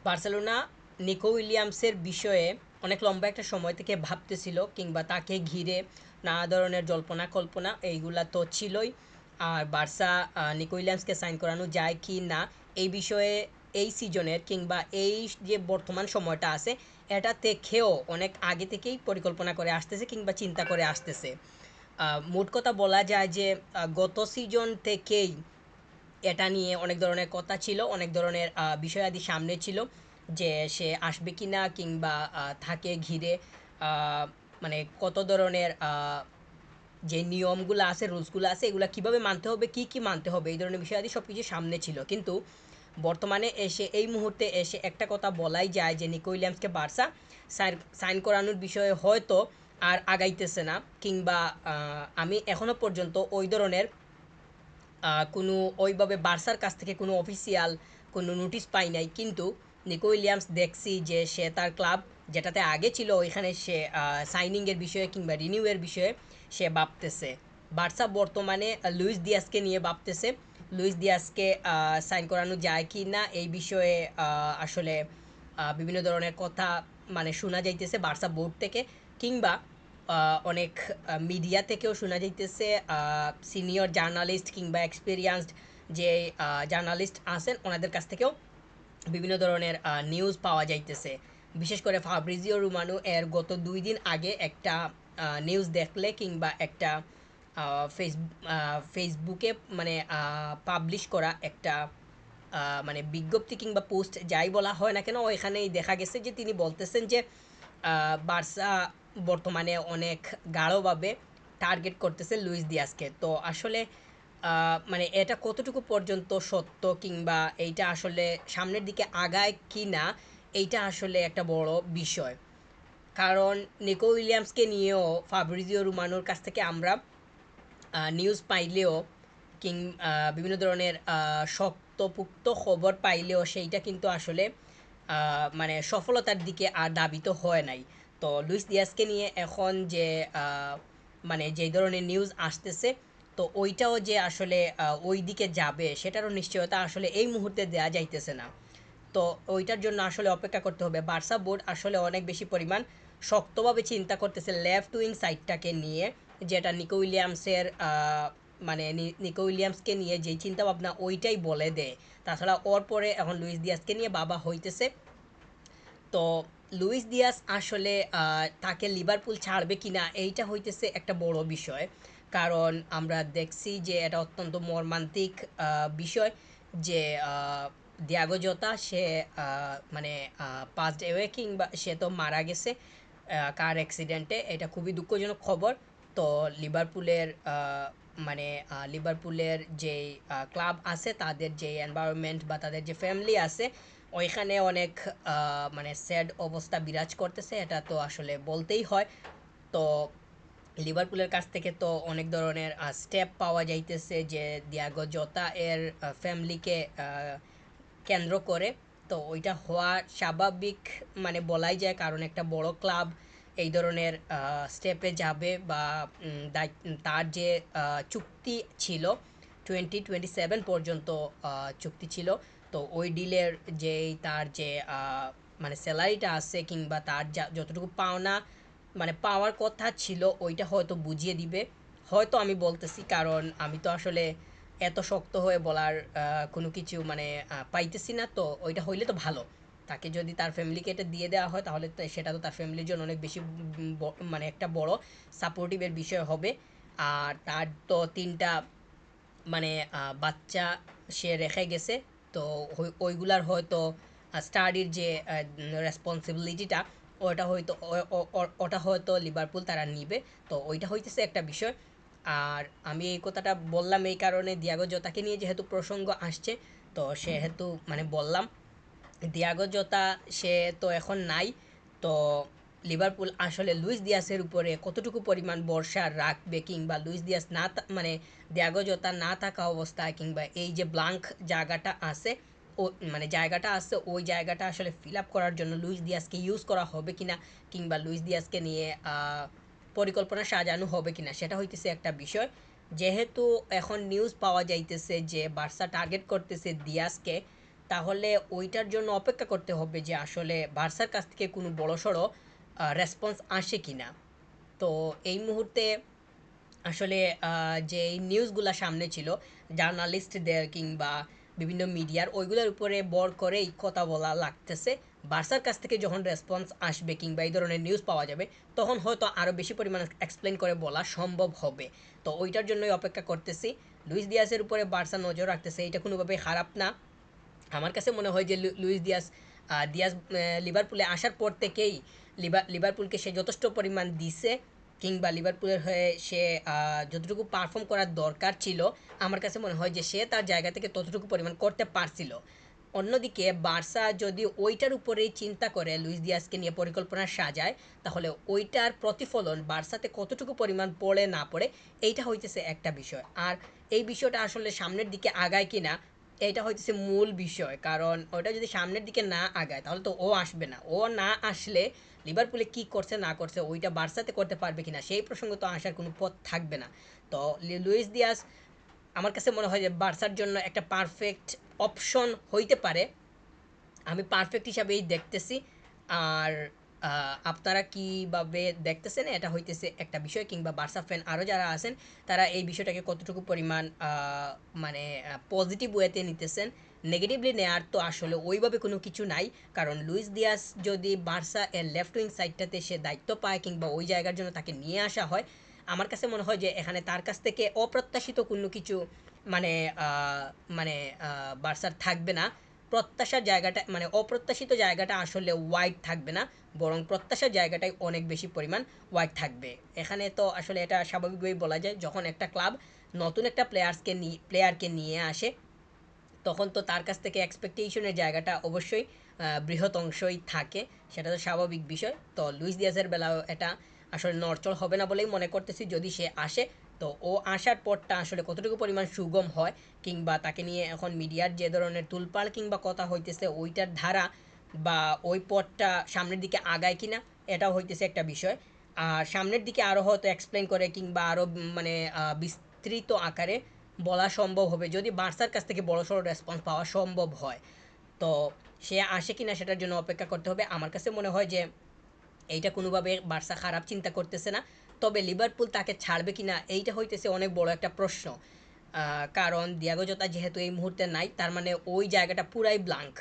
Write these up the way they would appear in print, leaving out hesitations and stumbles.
Barcelona Nicco উইলিয়ামসের বিষয়ে অনেক লম্বা একটা সময় থেকে ভাবতেছিল, কিংবা তাকে ঘিরে নানা ধরনের জল্পনা কল্পনা এইগুলা তো ছিলই। আর বার্সা নিকো উইলিয়ামসকে সাইন করানো যায় কি না এই বিষয়ে এই সিজনের কিংবা এই যে বর্তমান সময়টা আছে এটা দেখেও অনেক আগে থেকেই পরিকল্পনা করে আসতেছে কিংবা চিন্তা করে আসতেছে। মোট কথা বলা যায় যে গত সিজন থেকেই এটা নিয়ে অনেক ধরনের কথা ছিল, অনেক ধরনের বিষয়াদি সামনে ছিল যে সে আসবে কি না, কিংবা তাকে ঘিরে আহ, মানে কত ধরনের যে নিয়মগুলো আছে, রুলসগুলো আছে, এগুলো কিভাবে মানতে হবে, কি কি মানতে হবে, এই ধরনের বিষয়াদি সব কিছু সামনে ছিল। কিন্তু বর্তমানে এসে এই মুহূর্তে এসে একটা কথা বলাই যায় যে নিকো উইলিয়ামসকে বার্সা সাইন করানোর বিষয়ে হয়তো আর আগাইতেছে না, কিংবা আমি এখনও পর্যন্ত ওই ধরনের কোনো ওইভাবে বার্সার কাছ থেকে কোনো অফিসিয়াল কোনো নোটিশ পাই নাই। কিন্তু নিকো উইলিয়ামস দেখছি যে সে তার ক্লাব যেটাতে আগে ছিল ওইখানে সে সাইনিংয়ের বিষয়ে কিংবা রিনিউয়ের বিষয়ে সে ভাবতেছে। বার্সা বর্তমানে লুইস দিয়াসকে নিয়ে ভাবতেছে। লুইস দিয়াসকে সাইন করানো যায় কি না এই বিষয়ে আসলে বিভিন্ন ধরনের কথা মানে শোনা যাইতেছে বার্সা বোর্ড থেকে, কিংবা অনেক মিডিয়া থেকেও শোনা যাইতেছে। সিনিয়র জার্নালিস্ট কিংবা এক্সপিরিয়েন্সড যে জার্নালিস্ট আছেন ওনাদের কাছ থেকেও বিভিন্ন ধরনের নিউজ পাওয়া যাইতেছে। বিশেষ করে ফাব্রিজিও রোমানো এর গত 2 দিন আগে একটা নিউজ দেখলে কিংবা একটা ফেসবুকে মানে পাবলিশ করা একটা মানে বিজ্ঞপ্তি কিংবা পোস্ট যাই বলা হয় না কেন, ওইখানেই দেখা গেছে যে তিনি বলতেছেন যে বার্সা বর্তমানে অনেক গাঢ়ভাবে টার্গেট করতেছে লুইস দিয়াসকে। তো আসলে মানে এটা কতটুকু পর্যন্ত সত্য, কিংবা এইটা আসলে সামনের দিকে আগায় কি না, এইটা আসলে একটা বড় বিষয়। কারণ নিকো উইলিয়ামসকে নিয়েও ফাব্রিজিও রোমানোর কাছ থেকে আমরা নিউজ পাইলেও কিং বিভিন্ন ধরনের শক্তপুক্ত খবর পাইলেও সেইটা কিন্তু আসলে মানে সফলতার দিকে আর ধাবিত হয় নাই। তো লুইস দিয়াসকে নিয়ে এখন যে মানে যেই ধরনের নিউজ আসতেছে, তো ওইটাও যে আসলে ওই দিকে যাবে সেটারও নিশ্চয়তা আসলে এই মুহূর্তে দেওয়া যাইতেছে না। তো ওইটার জন্য আসলে অপেক্ষা করতে হবে। বার্সা বোর্ড আসলে অনেক বেশি পরিমাণ শক্তভাবে চিন্তা করতেছে লেফট উইং সাইডটাকে নিয়ে, যেটা নিকো উইলিয়ামসের মানে নিকো উইলিয়ামসকে নিয়ে যেই চিন্তা ভাবনা ওইটাই বলে দেয়। তাছাড়া ওর পরে এখন লুইস দিয়াসকে নিয়ে বাবা হইতেছে। তো লুইস দিয়াস আসলে তাকে লিভারপুল ছাড়বে কিনা এইটা হইতেছে একটা বড় বিষয়। কারণ আমরা দেখছি যে এটা অত্যন্ত মর্মান্তিক বিষয় যে দিয়াগো জোতা সে মানে পাস্ট অ্যাওয়ে কিংবা সে তো মারা গেছে কার অ্যাক্সিডেন্টে। এটা খুবই দুঃখজনক খবর। তো লিভারপুলের মানে লিভারপুলের যেই ক্লাব আছে তাদের যে এনভায়রনমেন্ট বা তাদের যে ফ্যামিলি আছে ওইখানে অনেক মানে স্যাড অবস্থা বিরাজ করতেছে, এটা তো আসলে বলতেই হয়। তো লিভারপুলের কাছ থেকে তো অনেক ধরনের স্টেপ পাওয়া যাইতেছে যে দিয়াগো জোতা এর ফ্যামিলিকে কেন্দ্র করে। তো ওইটা হওয়া স্বাভাবিক মানে বলাই যায়, কারণ একটা বড় ক্লাব এই ধরনের স্টেপে যাবে বা তার যে চুক্তি ছিল 2027 পর্যন্ত চুক্তি ছিল। তো ওই ডিলের যেই তার যে মানে স্যালারিটা আছে কিংবা তার যা যতটুকু পাওনা মানে পাওয়ার কথা ছিল ওইটা হয়তো বুঝিয়ে দিবে। হয়তো আমি বলতেছি, কারণ আমি তো আসলে এত শক্ত হয়ে বলার কোনো কিছু মানে পাইতেছি না। তো ওইটা হইলে তো ভালো। তাকে যদি তার ফ্যামিলিকে এটা দিয়ে দেওয়া হয় তাহলে তো সেটা তো তার ফ্যামিলির জন্য অনেক বেশি মানে একটা বড় সাপোর্টিভের বিষয় হবে। আর তার তো 3টা মানে বাচ্চা সে রেখে গেছে। তো ওইগুলার হয়তো স্টাডির যে রেসপন্সিবিলিটিটা ওটা হয়তো ওটা হয়তো লিভারপুল তারা নিবে। তো ওইটা হইতেছে একটা বিষয়। আর আমি এই কথাটা বললাম এই কারণে দিয়াগো জোতাকে নিয়ে যেহেতু প্রসঙ্গ আসছে, তো সেহেতু মানে বললাম দিয়াগো জোতা সে তো এখন নাই। তো লিভারপুল আসলে লুইস দিয়াসের উপরে কতটুকু পরিমাণ ভরসা রাখবে, কিংবা লুইস দিয়াস না মানে দিয়াগো জোতা না থাকা অবস্থায় কিংবা এই যে ব্লাঙ্ক জায়গাটা আছে ও মানে জায়গাটা আছে ওই জায়গাটা আসলে ফিল আপ করার জন্য লুইস দিয়াসকে ইউজ করা হবে কিনা, কিংবা লুইস দিয়াসকে নিয়ে পরিকল্পনা সাজানো হবে কিনা সেটা হইতেছে একটা বিষয়। যেহেতু এখন নিউজ পাওয়া যাইতেছে যে বার্সা টার্গেট করতেছে দিয়াসকে, তাহলে ওইটার জন্য অপেক্ষা করতে হবে যে আসলে বার্সার কাছ থেকে কোনো বড়সড় রেসপন্স আসে কিনা। তো এই মুহূর্তে আসলে যে নিউজগুলা সামনে ছিল জার্নালিস্টদের কিংবা বিভিন্ন মিডিয়ার ওইগুলোর উপরে ভর করেই কথা বলা লাগতেছে। বার্সার কাছ থেকে যখন রেসপন্স আসবে কিংবা এই ধরনের নিউজ পাওয়া যাবে তখন হয়তো আরও বেশি পরিমাণে এক্সপ্লেন করে বলা সম্ভব হবে। তো ওইটার জন্যই অপেক্ষা করতেছি। লুইস দিয়াসের উপরে বার্সা নজর রাখতেছে, এটা কোনোভাবেই খারাপ না। আমার কাছে মনে হয় যে লুইস দিয়াস দিয়াস লিভারপুলে আসার পর থেকেই লিভারপুলকে সে যথেষ্ট পরিমাণ দিছে কিংবা লিভারপুলের হয়ে সে যতটুকু পারফর্ম করার দরকার ছিল আমার কাছে মনে হয় যে সে তার জায়গা থেকে ততটুকু পরিমাণ করতে পারছিল। অন্যদিকে বার্সা যদি ওইটার উপরেই চিন্তা করে লুইস দিয়াসকে নিয়ে পরিকল্পনা সাজায় তাহলে ওইটার প্রতিফলন বার্সাতে কতটুকু পরিমাণ পড়ে না পড়ে এইটা হইতেছে একটা বিষয়। আর এই বিষয়টা আসলে সামনের দিকে আগায় কিনা এটা হইতেছে মূল বিষয়, কারণ ওটা যদি সামনের দিকে না আগায় তাহলে তো ও আসবে না। ও না আসলে লিভারপুলে কি করছে না করছে ওইটা বার্সাতে করতে পারবে কিনা সেই প্রসঙ্গ তো আসার কোনো পথ থাকবে না। তো লুইস দিয়াস আমার কাছে মনে হয় যে বার্সার জন্য একটা পারফেক্ট অপশন হইতে পারে, আমি পারফেক্ট হিসাবেই দেখতেছি। আর আপনারা কীভাবে দেখতেছেন এটা হইতেছে একটা বিষয়, কিংবা বার্সা ফ্যান আরও যারা আছেন তারা এই বিষয়টাকে কতটুকু পরিমাণ মানে পজিটিভ ওয়েতে নিতেছেন। নেগেটিভলি নেয়ার তো আসলে ওইভাবে কোনো কিছু নাই, কারণ লুইস দিয়াস যদি বার্সা এর লেফট উইং সাইডটাতে সে দায়িত্ব পায় কিংবা ওই জায়গার জন্য তাকে নিয়ে আসা হয়, আমার কাছে মনে হয় যে এখানে তার কাছ থেকে অপ্রত্যাশিত কোনো কিছু মানে মানে বার্সার থাকবে না। প্রত্যাশার জায়গাটা মানে অপ্রত্যাশিত জায়গাটা আসলে ওয়াইড থাকবে না, বরং প্রত্যাশার জায়গাটাই অনেক বেশি পরিমাণ ওয়াইড থাকবে। এখানে তো আসলে এটা স্বাভাবিকভাবেই বলা যায় যখন একটা ক্লাব নতুন একটা প্লেয়ারকে নিয়ে আসে তখন তো তার কাছ থেকে এক্সপেকটেশনের জায়গাটা অবশ্যই বৃহৎ অংশই থাকে, সেটা তো স্বাভাবিক বিষয়। তো লুইস দিয়াসের বেলাও এটা আসলে নড়চড় হবে না বলেই মনে করতেছি যদি সে আসে। তো ও আসার পরটা আসলে কতটুকু পরিমাণ সুগম হয় কিংবা তাকে নিয়ে এখন মিডিয়ার যে ধরনের তুলপাড় কিংবা কথা হইতেছে ওইটার ধারা বা ওই পথটা সামনের দিকে আগায় কিনা এটাও হইতেছে একটা বিষয়। আর সামনের দিকে আরও হয়তো এক্সপ্লেন করে কিংবা আরও মানে বিস্তৃত আকারে বলা সম্ভব হবে যদি বার্সার কাছ থেকে বড়সড় রেসপন্স পাওয়া সম্ভব হয়। তো সে আসে কিনা সেটার জন্য অপেক্ষা করতে হবে। আমার কাছে মনে হয় যে এইটা কোনোভাবে বার্সা খারাপ চিন্তা করতেছে না, তবে লিভারপুল তাকে ছাড়বে কিনা এইটা হইতেছে অনেক বড় একটা প্রশ্ন। কারণ দিয়াগো জোতা যেহেতু এই মুহূর্তে নাই তার মানে ওই জায়গাটা পুরাই ব্লাঙ্ক।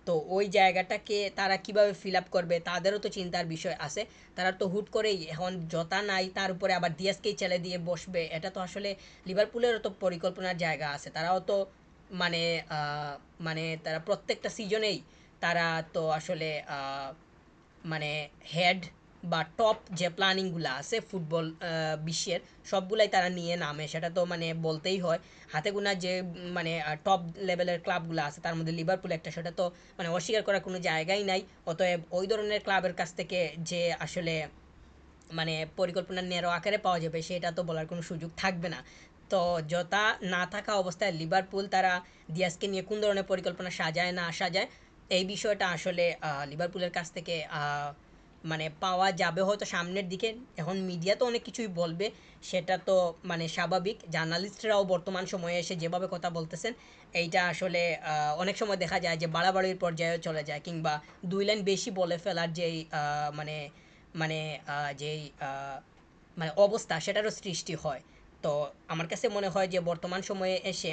তো ওই জায়গাটাকে তারা কিভাবে ফিল আপ করবে তাদেরও তো চিন্তার বিষয় আছে। তারা তো হুট করেই এখন জোতা নাই তার উপরে আবার দিয়াসকেই ছেড়ে দিয়ে বসবে, এটা তো আসলে লিভারপুলেরও তো পরিকল্পনার জায়গা আছে। তারাও তো মানে মানে তারা প্রত্যেকটা সিজনেই তারা তো আসলে মানে হেড বা টপ যে প্ল্যানিংগুলো আছে ফুটবল বিশ্বের সবগুলাই তারা নিয়ে নামে, সেটা তো মানে বলতেই হয়। হাতে গোনা যে মানে টপ লেভেলের ক্লাবগুলো আছে তার মধ্যে লিভারপুল একটা, সেটা তো মানে অস্বীকার করার কোনো জায়গাই নাই। অতএব ওই ধরনের ক্লাবের কাছ থেকে যে আসলে মানে পরিকল্পনা নেরো আকারে পাওয়া যাবে সেটা তো বলার কোনো সুযোগ থাকবে না। তো জতা না থাকা অবস্থায় লিভারপুল তারা দিয়াসকে নিয়ে কোন ধরনের পরিকল্পনা সাজায় না সাজায় এই বিষয়টা আসলে লিভারপুলের কাছ থেকে মানে পাওয়া যাবে হয়তো সামনের দিকে। এখন মিডিয়া তো অনেক কিছুই বলবে, সেটা তো মানে স্বাভাবিক। জার্নালিস্টরাও বর্তমান সময়ে এসে যেভাবে কথা বলতেছেন এইটা আসলে অনেক সময় দেখা যায় যে বাড়াবাড়ির পর্যায়ে চলে যায় কিংবা দুই লাইন বেশি বলে ফেলার যেই মানে মানে যেই মানে অবস্থা সেটারও সৃষ্টি হয়। তো আমার কাছে মনে হয় যে বর্তমান সময়ে এসে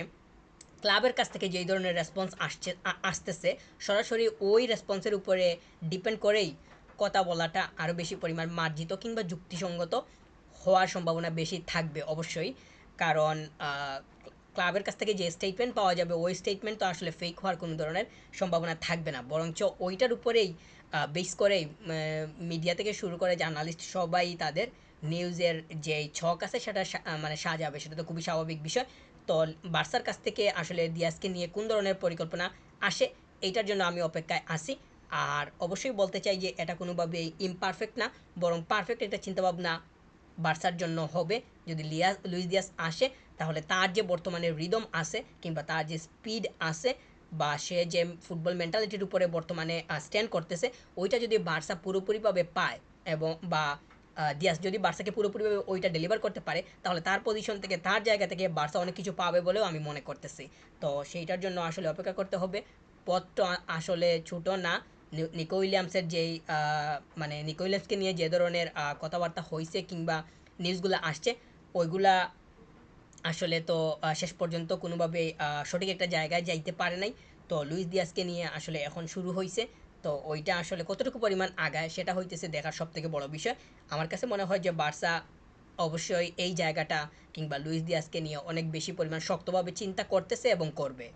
ক্লাবের কাছ থেকে যেই ধরনের রেসপন্স আসতেছে সরাসরি ওই রেসপন্সের উপরে ডিপেন্ড করেই কথা বলাটা আরও বেশি পরিমাণ মার্জিত কিংবা যুক্তিসঙ্গত হওয়ার সম্ভাবনা বেশি থাকবে অবশ্যই। কারণ ক্লাবের কাছ থেকে যে স্টেটমেন্ট পাওয়া যাবে ওই স্টেটমেন্ট তো আসলে ফেক হওয়ার কোনো ধরনের সম্ভাবনা থাকবে না, বরঞ্চ ওইটার উপরেই বেস করেই মিডিয়া থেকে শুরু করে জার্নালিস্ট সবাই তাদের নিউজের যে ছক আছে সেটা মানে সাজাবে, সেটা তো খুবই স্বাভাবিক বিষয়। তো বার্সার কাছ থেকে আসলে দিয়াসকে নিয়ে কোন ধরনের পরিকল্পনা আসে এইটার জন্য আমি অপেক্ষায় আছি। আর অবশ্যই বলতে চাই যে এটা কোনোভাবেই ইমপারফেক্ট না, বরং পারফেক্ট একটা চিন্তাভাবনা বার্সার জন্য হবে। যদি লুইস দিয়াস আসে তাহলে তার যে বর্তমানে রিদম আছে কিংবা তার যে স্পিড আছে বা সে যে ফুটবল মেন্টালিটির উপরে বর্তমানে স্ট্যান্ড করতেছে ওইটা যদি বার্সা পুরোপুরিভাবে পায় এবং বা দিয়াস যদি বার্সাকে পুরোপুরিভাবে ওইটা ডেলিভার করতে পারে তাহলে তার পজিশন থেকে তার জায়গা থেকে বার্সা অনেক কিছু পাবে বলেও আমি মনে করতেছি। তো সেইটার জন্য আসলে অপেক্ষা করতে হবে। পথটা আসলে ছোট না। নিকো উইলিয়ামসের যেই মানে নিকো উইলিয়ামসকে নিয়ে যে ধরনের কথাবার্তা হয়েছে কিংবা নিউজগুলো আসছে, ওইগুলা আসলে তো শেষ পর্যন্ত কোনোভাবেই সঠিক একটা জায়গায় যাইতে পারে নাই। তো লুইস দিয়াসকে নিয়ে আসলে এখন শুরু হয়েছে। তো ওইটা আসলে কতটুকু পরিমাণ আগায় সেটা হইতেছে দেখার সব থেকে বড় বিষয়। আমার কাছে মনে হয় যে বার্সা অবশ্যই এই জায়গাটা কিংবা লুইস দিয়াসকে নিয়ে অনেক বেশি পরিমাণ শক্তভাবে চিন্তা করতেছে এবং করবে।